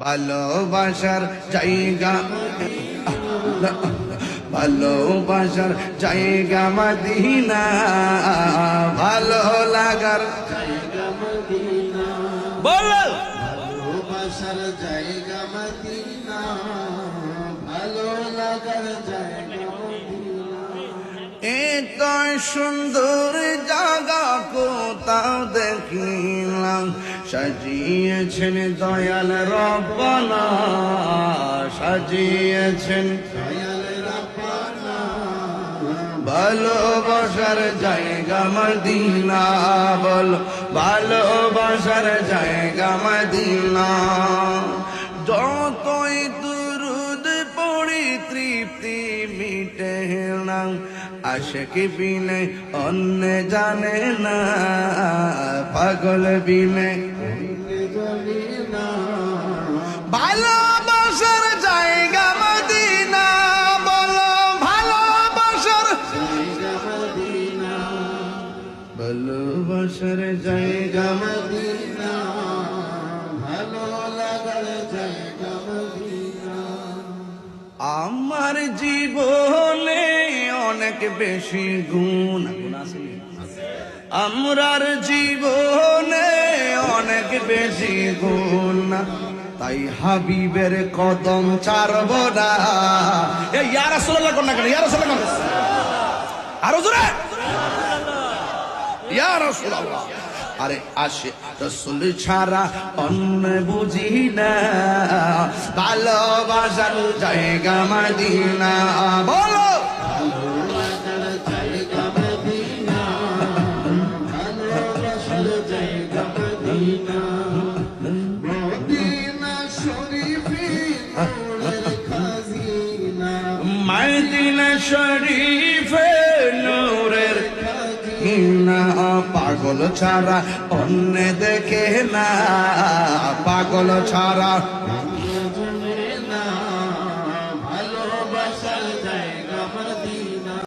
ভালোবাসার জায়গা, ভালোবাসার জায়গা মদিনা, ভালো লাগার জায়গা মদিনা, বলো ভালোবাসার জায়গা মদিনা, ভালো লাগার জায়গা মদিনা। এত সুন্দর জায়গা কোথাও দেখিলাম, সাজিয়েছেন দয়াল রব্বানা, সাজিয়েছেন দয়াল রব্বানা, ভালোবাসার জায়গা মদিনা, বলো ভালোবাসার জায়গা মদিনা। যতই দুরুদ পড়ি তৃপ্তি মিটে না, আশিক বিনে অন্য জানে না, পাগল বিনে জানে না। ভালোবাসার জায়গা মদিনা, বলো ভালোবাসার জায়গা মদিনা, ভালোবাসার জায়গা মদিনা, ভালো লাগার জায়গা মদিনা। আমার জীবনে অনেক বেশি গুণ, আমরার জীবনে অনেক বেশি গুণ, তাই হাবিবের কদম ছাড়ব না। ইয়া রাসূলুল্লাহ কোন না কেন, ইয়া রাসূলুল্লাহ আরো জোরে, ইয়া রাসূলুল্লাহ। আরে আসে রসুল ছাড়া অন্য বুঝি না, ভালোবাসার জায়গা মদিনা, বলো ভালোবাসার জায়গা মদিনা, ভালোবাসার জায়গা মদিনা। মদিনা শরীফে নূরের খাজিনা, মদিনা শরীফে নূরের খাজিনা, পাগল ছাড়া অন্য দেখে না, পাগল ছাড়া